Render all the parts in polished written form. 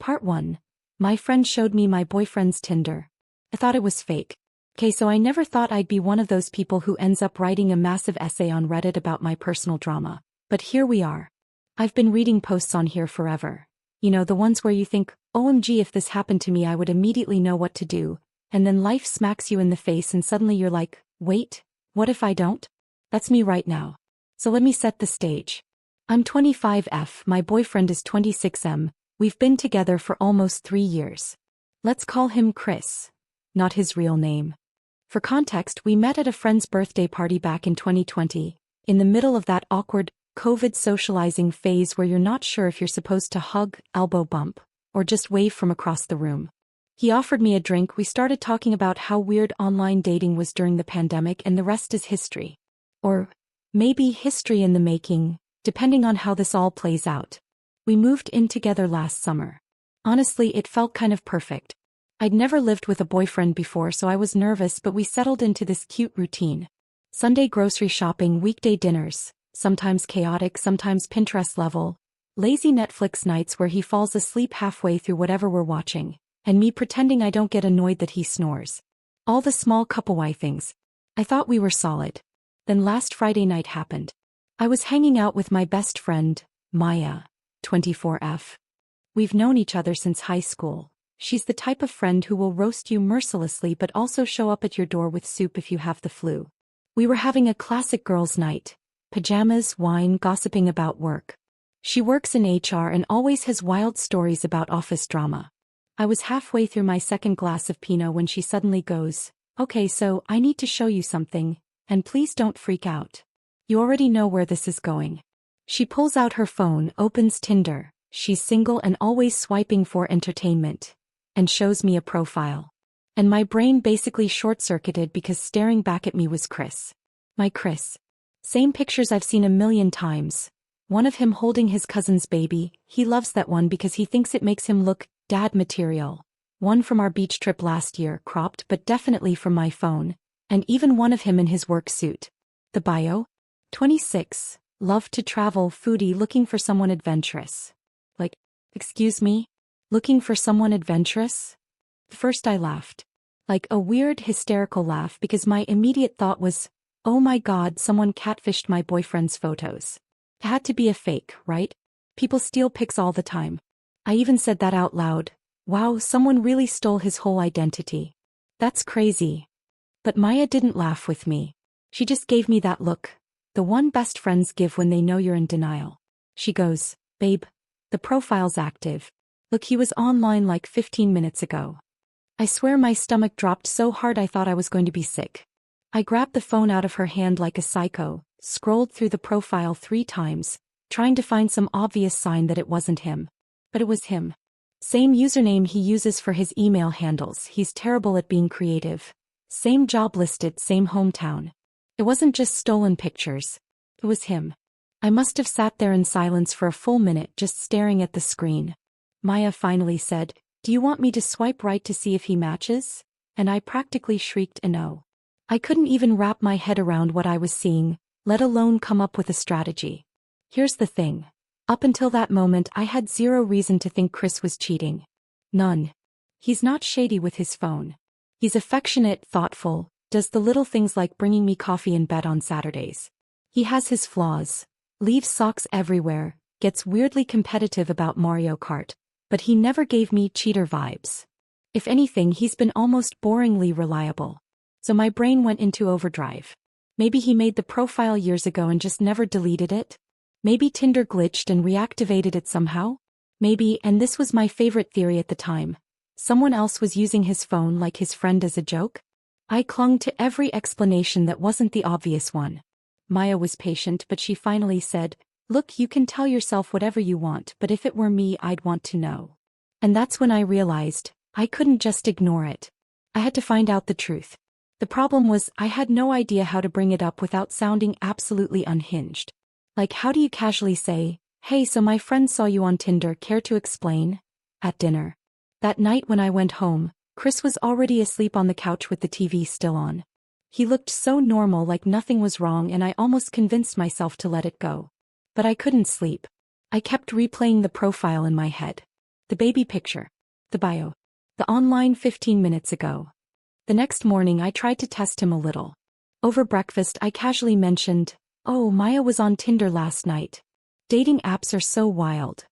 Part 1. My friend showed me my boyfriend's Tinder. I thought it was fake. So I never thought I'd be one of those people who ends up writing a massive essay on Reddit about my personal drama. But here we are. I've been reading posts on here forever. You know, the ones where you think, OMG, if this happened to me I would immediately know what to do, and then life smacks you in the face and suddenly you're like, wait, what if I don't? That's me right now. So let me set the stage. I'm 25F, my boyfriend is 26M, we've been together for almost 3 years. Let's call him Chris. Not his real name. For context, we met at a friend's birthday party back in 2020, in the middle of that awkward, COVID socializing phase where you're not sure if you're supposed to hug, elbow bump, or just wave from across the room. He offered me a drink, we started talking about how weird online dating was during the pandemic, and the rest is history. Or maybe history in the making, depending on how this all plays out. We moved in together last summer. Honestly, it felt kind of perfect. I'd never lived with a boyfriend before, so I was nervous, but we settled into this cute routine. Sunday grocery shopping, weekday dinners, sometimes chaotic, sometimes Pinterest level, lazy Netflix nights where he falls asleep halfway through whatever we're watching, and me pretending I don't get annoyed that he snores. All the small couple-wise things. I thought we were solid. Then last Friday night happened. I was hanging out with my best friend, Maya, 24F. We've known each other since high school. She's the type of friend who will roast you mercilessly but also show up at your door with soup if you have the flu. We were having a classic girls' night. Pajamas, wine, gossiping about work. She works in HR and always has wild stories about office drama. I was halfway through my second glass of Pinot when she suddenly goes, "Okay, so I need to show you something, and please don't freak out. You already know where this is going." She pulls out her phone, opens Tinder, she's single and always swiping for entertainment, and shows me a profile. And my brain basically short-circuited because staring back at me was Chris. My Chris. Same pictures I've seen a million times. One of him holding his cousin's baby, he loves that one because he thinks it makes him look dad material. One from our beach trip last year, cropped but definitely from my phone, and even one of him in his work suit. The bio? 26, love to travel, foodie, looking for someone adventurous. Like, excuse me? Looking for someone adventurous? First I laughed. Like a weird hysterical laugh because my immediate thought was, oh my god, someone catfished my boyfriend's photos. It had to be a fake, right? People steal pics all the time. I even said that out loud. Wow, someone really stole his whole identity. That's crazy. But Maya didn't laugh with me. She just gave me that look. The one best friends give when they know you're in denial. She goes, babe, the profile's active. Look, he was online like 15 minutes ago. I swear my stomach dropped so hard I thought I was going to be sick. I grabbed the phone out of her hand like a psycho, scrolled through the profile 3 times, trying to find some obvious sign that it wasn't him. But it was him. Same username he uses for his email handles, he's terrible at being creative. Same job listed, same hometown. It wasn't just stolen pictures. It was him. I must have sat there in silence for a full minute just staring at the screen. Maya finally said, "Do you want me to swipe right to see if he matches?" And I practically shrieked a no. I couldn't even wrap my head around what I was seeing, let alone come up with a strategy. Here's the thing. Up until that moment I had zero reason to think Chris was cheating. None. He's not shady with his phone. He's affectionate, thoughtful, does the little things like bringing me coffee in bed on Saturdays. He has his flaws. Leaves socks everywhere, gets weirdly competitive about Mario Kart, but he never gave me cheater vibes. If anything, he's been almost boringly reliable. So my brain went into overdrive. Maybe he made the profile years ago and just never deleted it? Maybe Tinder glitched and reactivated it somehow? Maybe, and this was my favorite theory at the time, someone else was using his phone like his friend as a joke? I clung to every explanation that wasn't the obvious one. Maya was patient, but she finally said, "Look, you can tell yourself whatever you want, but if it were me I'd want to know." And that's when I realized, I couldn't just ignore it. I had to find out the truth. The problem was, I had no idea how to bring it up without sounding absolutely unhinged. Like, how do you casually say, "Hey, so my friend saw you on Tinder, care to explain?" At dinner. That night when I went home, Chris was already asleep on the couch with the TV still on. He looked so normal, like nothing was wrong, and I almost convinced myself to let it go. But I couldn't sleep. I kept replaying the profile in my head. the baby picture, the bio, the online 15 minutes ago. The next morning I tried to test him a little. Over breakfast I casually mentioned, "Oh, Maya was on Tinder last night. Dating apps are so wild."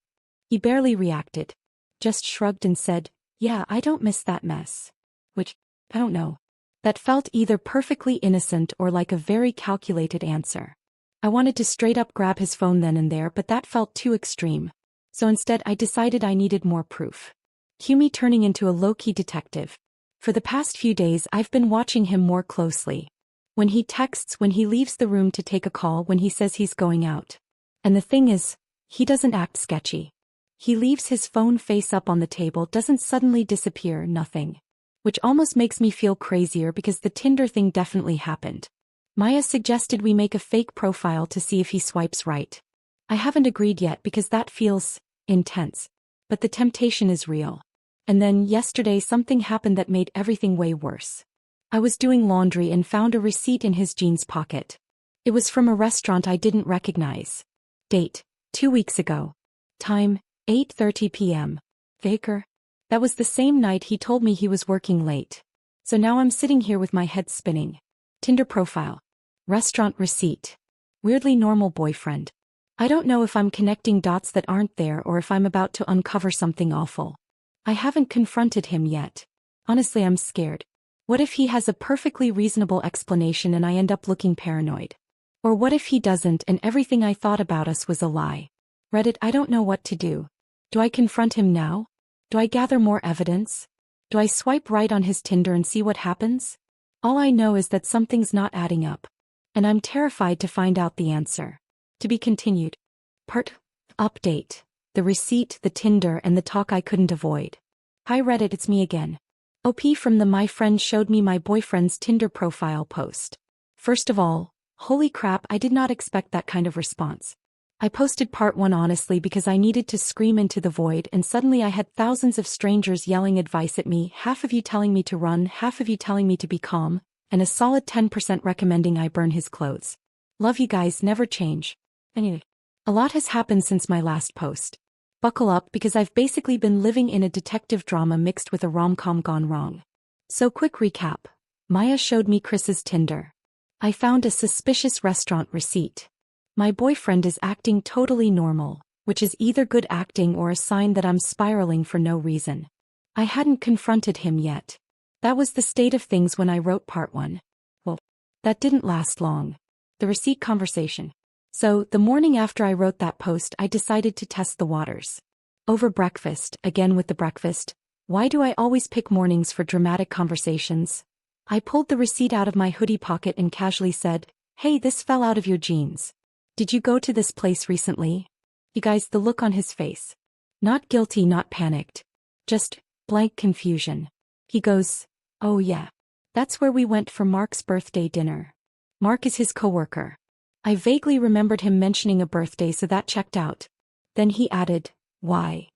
He barely reacted. Just shrugged and said, "Yeah, I don't miss that mess." Which, I don't know. That felt either perfectly innocent or like a very calculated answer. I wanted to straight up grab his phone then and there, but that felt too extreme. So instead I decided I needed more proof. Cue me turning into a low-key detective. For the past few days I've been watching him more closely. When he texts, when he leaves the room to take a call, when he says he's going out. And the thing is, he doesn't act sketchy. He leaves his phone face up on the table, doesn't suddenly disappear, nothing. Which almost makes me feel crazier because the Tinder thing definitely happened. Maya suggested we make a fake profile to see if he swipes right. I haven't agreed yet because that feels intense. But the temptation is real. And then yesterday something happened that made everything way worse. I was doing laundry and found a receipt in his jeans pocket. It was from a restaurant I didn't recognize. Date, 2 weeks ago. Time, 8:30 p.m. Baker. That was the same night he told me he was working late. So now I'm sitting here with my head spinning. Tinder profile. Restaurant receipt. Weirdly normal boyfriend. I don't know if I'm connecting dots that aren't there or if I'm about to uncover something awful. I haven't confronted him yet. Honestly, I'm scared. What if he has a perfectly reasonable explanation and I end up looking paranoid? Or what if he doesn't and everything I thought about us was a lie? Reddit, I don't know what to do. Do I confront him now? Do I gather more evidence? Do I swipe right on his Tinder and see what happens? All I know is that something's not adding up. And I'm terrified to find out the answer. To be continued. Part. Update. The receipt, the Tinder, and the talk I couldn't avoid. Hi Reddit, it's me again. OP from the My Friend Showed Me My Boyfriend's Tinder Profile post. First of all, holy crap, I did not expect that kind of response. I posted part 1 honestly because I needed to scream into the void, and suddenly I had thousands of strangers yelling advice at me, half of you telling me to run, half of you telling me to be calm, and a solid 10% recommending I burn his clothes. Love you guys, never change. Anyway, a lot has happened since my last post. Buckle up because I've basically been living in a detective drama mixed with a rom-com gone wrong. So quick recap. Maya showed me Chris's Tinder. I found a suspicious restaurant receipt. My boyfriend is acting totally normal, which is either good acting or a sign that I'm spiraling for no reason. I hadn't confronted him yet. That was the state of things when I wrote part 1. Well, that didn't last long. The receipt conversation. So, the morning after I wrote that post, I decided to test the waters. Over breakfast, again with the breakfast. Why do I always pick mornings for dramatic conversations? I pulled the receipt out of my hoodie pocket and casually said, "Hey, this fell out of your jeans. Did you go to this place recently?" You guys, the look on his face. Not guilty, not panicked. Just blank confusion. He goes, "Oh yeah. That's where we went for Mark's birthday dinner." Mark is his coworker. I vaguely remembered him mentioning a birthday, so that checked out. Then he added, "Why?"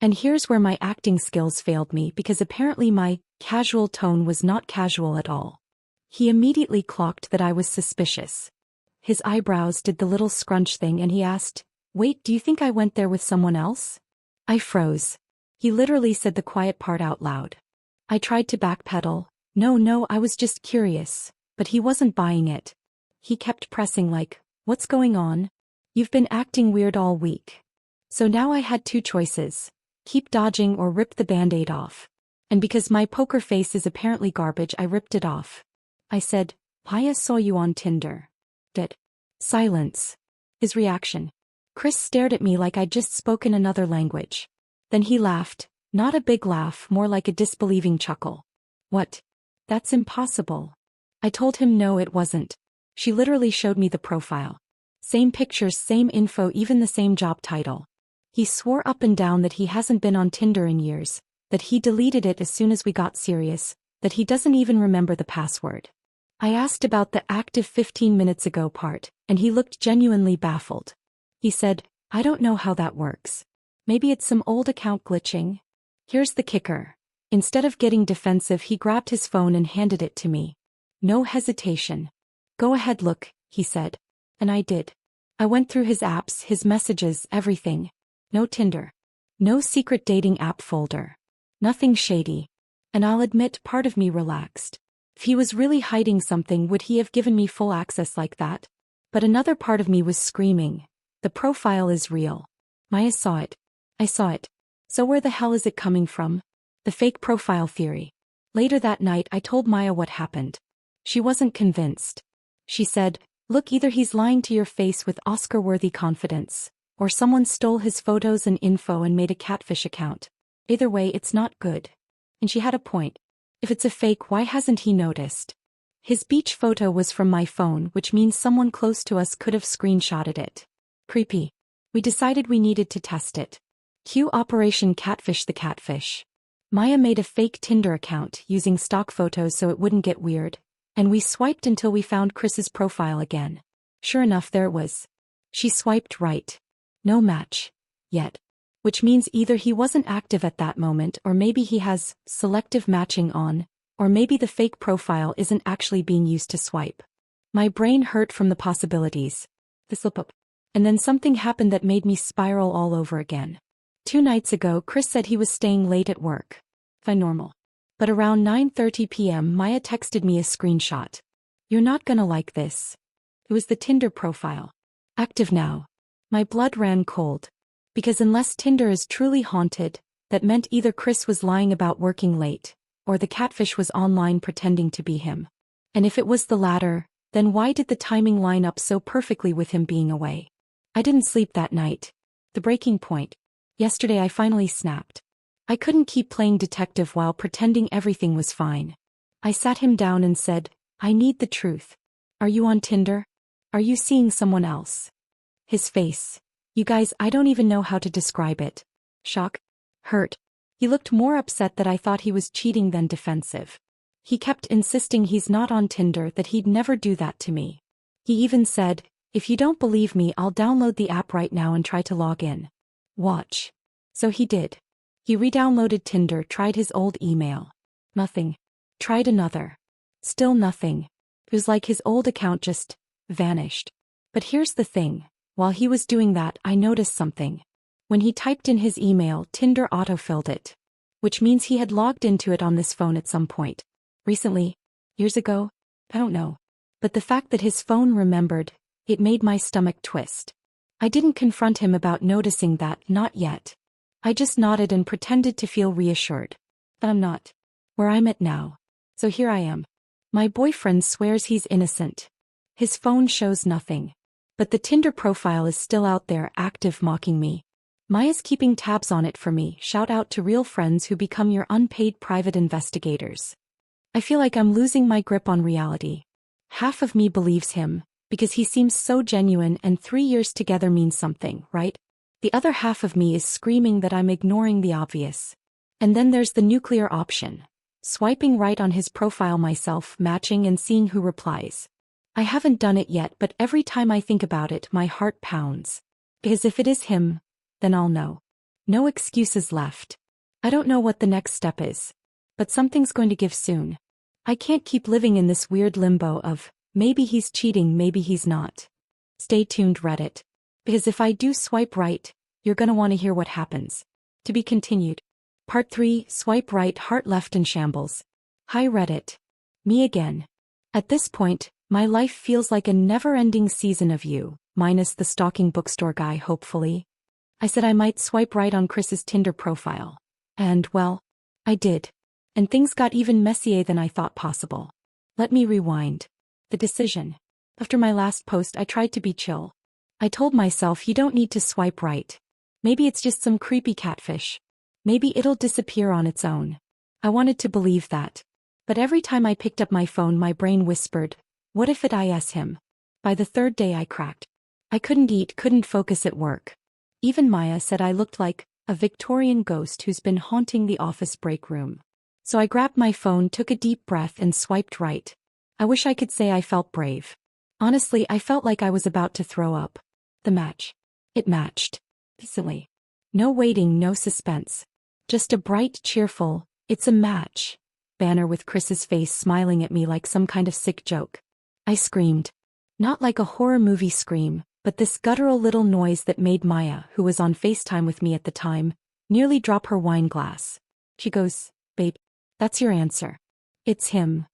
And here's where my acting skills failed me because apparently my casual tone was not casual at all. He immediately clocked that I was suspicious. His eyebrows did the little scrunch thing and he asked, "Wait, do you think I went there with someone else?" I froze. He literally said the quiet part out loud. I tried to backpedal. No, I was just curious. But he wasn't buying it. He kept pressing like, "What's going on? You've been acting weird all week." So now I had 2 choices. Keep dodging or rip the band-aid off. And because my poker face is apparently garbage, I ripped it off. I said, "Maya saw you on Tinder." Dead. Silence. His reaction. Chris stared at me like I'd just spoken another language. Then he laughed, not a big laugh, more like a disbelieving chuckle. "What? That's impossible." I told him no, it wasn't. She literally showed me the profile. Same pictures, same info, even the same job title. He swore up and down that he hasn't been on Tinder in years, that he deleted it as soon as we got serious, that he doesn't even remember the password. I asked about the active 15 minutes ago part, and he looked genuinely baffled. He said, "I don't know how that works. Maybe it's some old account glitching." Here's the kicker. Instead of getting defensive, he grabbed his phone and handed it to me. No hesitation. "Go ahead, look," he said. And I did. I went through his apps, his messages, everything. No Tinder. No secret dating app folder. Nothing shady. And I'll admit, part of me relaxed. If he was really hiding something, would he have given me full access like that? But another part of me was screaming. The profile is real. Maya saw it. I saw it. So where the hell is it coming from? The fake profile theory. Later that night I told Maya what happened. She wasn't convinced. She said, "Look, either he's lying to your face with Oscar-worthy confidence, or someone stole his photos and info and made a catfish account. Either way, it's not good." And she had a point. If it's a fake, why hasn't he noticed? His beach photo was from my phone, which means someone close to us could have screenshotted it. Creepy. We decided we needed to test it. Cue Operation Catfish the Catfish. Maya made a fake Tinder account using stock photos so it wouldn't get weird, and we swiped until we found Chris's profile again. Sure enough, there it was. She swiped right. No match. Yet. Which means either he wasn't active at that moment, or maybe he has selective matching on, or maybe the fake profile isn't actually being used to swipe. My brain hurt from the possibilities. The slip up. And then something happened that made me spiral all over again. 2 nights ago, Chris said he was staying late at work. Fine, normal. But around 9:30 p.m. Maya texted me a screenshot. "You're not gonna like this." It was the Tinder profile. Active now. My blood ran cold. Because unless Tinder is truly haunted, that meant either Chris was lying about working late, or the catfish was online pretending to be him. And if it was the latter, then why did the timing line up so perfectly with him being away? I didn't sleep that night. The breaking point. Yesterday I finally snapped. I couldn't keep playing detective while pretending everything was fine. I sat him down and said, "I need the truth. Are you on Tinder? Are you seeing someone else?" His face. You guys, I don't even know how to describe it. Shock? Hurt. He looked more upset that I thought he was cheating than defensive. He kept insisting he's not on Tinder, that he'd never do that to me. He even said, "If you don't believe me, I'll download the app right now and try to log in. Watch." So he did. He re-downloaded Tinder, tried his old email. Nothing. Tried another. Still nothing. It was like his old account just vanished. But here's the thing. While he was doing that, I noticed something. When he typed in his email, Tinder autofilled it. Which means he had logged into it on this phone at some point. Recently? Years ago? I don't know. But the fact that his phone remembered, it made my stomach twist. I didn't confront him about noticing that, not yet. I just nodded and pretended to feel reassured. But I'm not. Where I'm at now. So here I am. My boyfriend swears he's innocent. His phone shows nothing. But the Tinder profile is still out there, active, mocking me. Maya's keeping tabs on it for me. Shout out to real friends who become your unpaid private investigators. I feel like I'm losing my grip on reality. Half of me believes him, because he seems so genuine and 3 years together means something, right? The other half of me is screaming that I'm ignoring the obvious. And then there's the nuclear option. Swiping right on his profile myself, matching and seeing who replies. I haven't done it yet, but every time I think about it, my heart pounds. Because if it is him, then I'll know. No excuses left. I don't know what the next step is. But something's going to give soon. I can't keep living in this weird limbo of, maybe he's cheating, maybe he's not. Stay tuned, Reddit. Because if I do swipe right, you're gonna want to hear what happens. To be continued. Part 3, Swipe Right, Heart Left in Shambles. Hi Reddit. Me again. At this point, my life feels like a never-ending season of You, minus the stalking bookstore guy, hopefully. I said I might swipe right on Chris's Tinder profile. And, well, I did. And things got even messier than I thought possible. Let me rewind. The decision. After my last post, I tried to be chill. I told myself you don't need to swipe right. Maybe it's just some creepy catfish. Maybe it'll disappear on its own. I wanted to believe that. But every time I picked up my phone, my brain whispered, what if it is him? By the 3rd day I cracked. I couldn't eat, couldn't focus at work. Even Maya said I looked like a Victorian ghost who's been haunting the office break room. So I grabbed my phone, took a deep breath and swiped right. I wish I could say I felt brave. Honestly, I felt like I was about to throw up. The match. It matched. Instantly. No waiting, no suspense. Just a bright, cheerful, "It's a match" banner with Chris's face smiling at me like some kind of sick joke. I screamed. Not like a horror movie scream, but this guttural little noise that made Maya, who was on FaceTime with me at the time, nearly drop her wine glass. She goes, "Babe, that's your answer. It's him."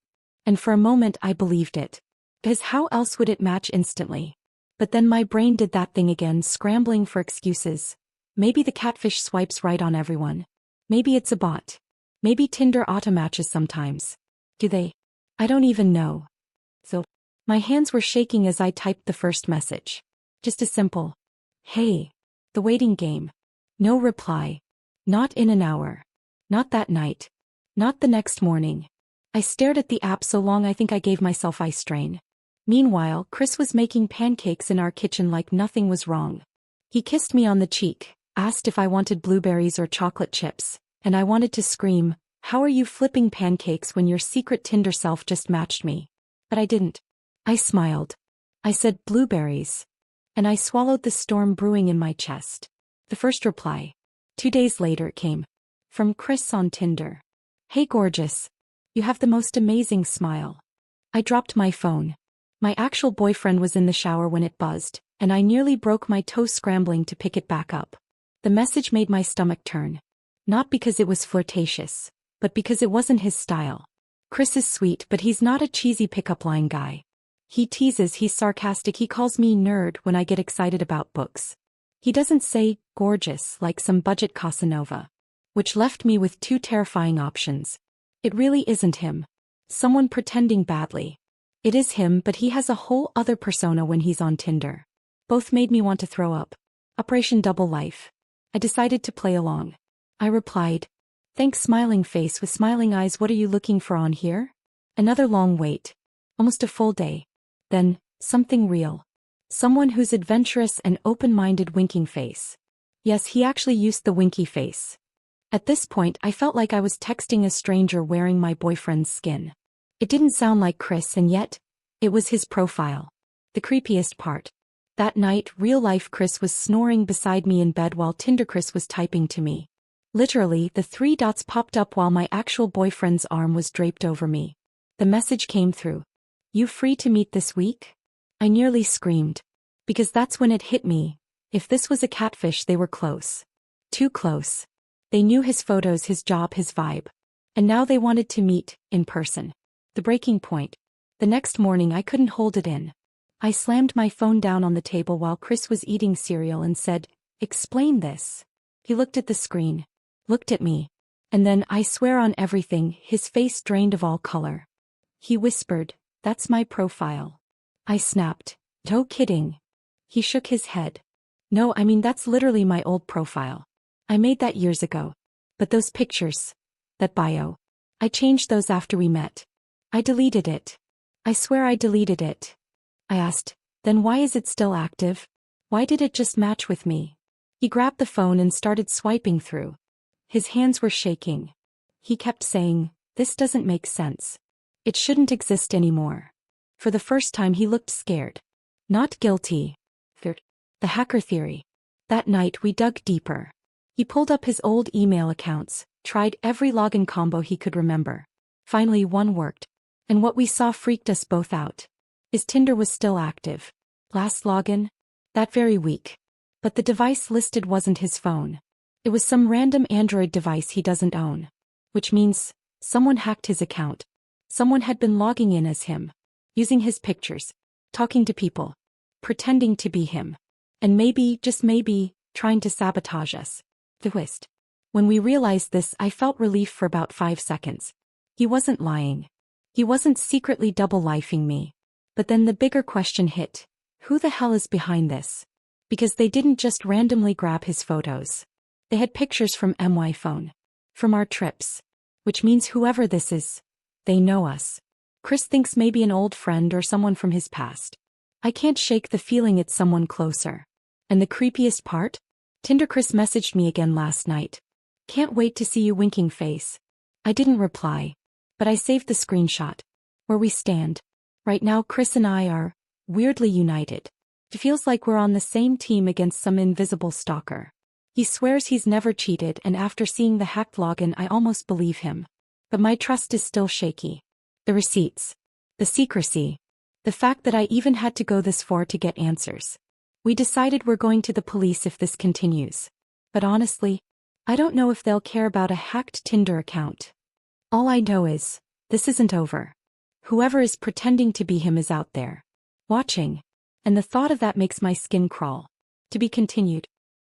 And for a moment I believed it. Because how else would it match instantly? But then my brain did that thing again, scrambling for excuses. Maybe the catfish swipes right on everyone. Maybe it's a bot. Maybe Tinder auto-matches sometimes. Do they? I don't even know. So, my hands were shaking as I typed the first message. Just a simple, "Hey." The waiting game. No reply. Not in an hour. Not that night. Not the next morning. I stared at the app so long I think I gave myself eye strain. Meanwhile, Chris was making pancakes in our kitchen like nothing was wrong. He kissed me on the cheek, asked if I wanted blueberries or chocolate chips, and I wanted to scream, "How are you flipping pancakes when your secret Tinder self just matched me?" But I didn't. I smiled. I said blueberries. And I swallowed the storm brewing in my chest. The first reply. 2 days later it came. From Chris on Tinder. "Hey gorgeous. You have the most amazing smile." I dropped my phone. My actual boyfriend was in the shower when it buzzed, and I nearly broke my toe scrambling to pick it back up. The message made my stomach turn. Not because it was flirtatious, but because it wasn't his style. Chris is sweet, but he's not a cheesy pickup line guy. He teases, he's sarcastic, he calls me nerd when I get excited about books. He doesn't say gorgeous like some budget Casanova. Which left me with two terrifying options. It really isn't him. Someone pretending badly. It is him, but he has a whole other persona when he's on Tinder. Both made me want to throw up. Operation Double Life. I decided to play along. I replied, "Thanks smiling face with smiling eyes, what are you looking for on here?" Another long wait. Almost a full day. Then, something real. Someone who's adventurous and open-minded, winking face. Yes, he actually used the winky face. At this point I felt like I was texting a stranger wearing my boyfriend's skin. It didn't sound like Chris, and yet, it was his profile. The creepiest part. That night, real-life Chris was snoring beside me in bed while Tinder Chris was typing to me. Literally, the 3 dots popped up while my actual boyfriend's arm was draped over me. The message came through. "You free to meet this week?" I nearly screamed. Because that's when it hit me. If this was a catfish, they were close. Too close. They knew his photos, his job, his vibe. And now they wanted to meet, in person. The breaking point. The next morning I couldn't hold it in. I slammed my phone down on the table while Chris was eating cereal and said, "Explain this." He looked at the screen. Looked at me. And then, I swear on everything, his face drained of all color. He whispered, "That's my profile." I snapped, "No kidding." He shook his head. "No, I mean that's literally my old profile. I made that years ago. But those pictures, that bio, I changed those after we met. I deleted it. I swear I deleted it." I asked, "Then why is it still active? Why did it just match with me?" He grabbed the phone and started swiping through. His hands were shaking. He kept saying, "This doesn't make sense. It shouldn't exist anymore." For the first time he looked scared. Not guilty. The hacker theory. That night we dug deeper. He pulled up his old email accounts, tried every login combo he could remember. Finally one worked. And what we saw freaked us both out. His Tinder was still active. Last login? That very week. But the device listed wasn't his phone. It was some random Android device he doesn't own. Which means, someone hacked his account. Someone had been logging in as him. Using his pictures. Talking to people. Pretending to be him. And maybe, just maybe, trying to sabotage us. The twist. When we realized this, I felt relief for about 5 seconds. He wasn't lying. He wasn't secretly double-lifing me. But then the bigger question hit. Who the hell is behind this? Because they didn't just randomly grab his photos. They had pictures from my phone. From our trips. Which means whoever this is, they know us. Chris thinks maybe an old friend or someone from his past. I can't shake the feeling it's someone closer. And the creepiest part? Tinder Chris messaged me again last night. "Can't wait to see you winking face." I didn't reply. But I saved the screenshot. Where we stand. Right now Chris and I are, weirdly united. It feels like we're on the same team against some invisible stalker. He swears he's never cheated, and after seeing the hacked login I almost believe him. But my trust is still shaky. The receipts. The secrecy. The fact that I even had to go this far to get answers. We decided we're going to the police if this continues. But honestly, I don't know if they'll care about a hacked Tinder account. All I know is, this isn't over. Whoever is pretending to be him is out there, watching. And the thought of that makes my skin crawl. To be continued.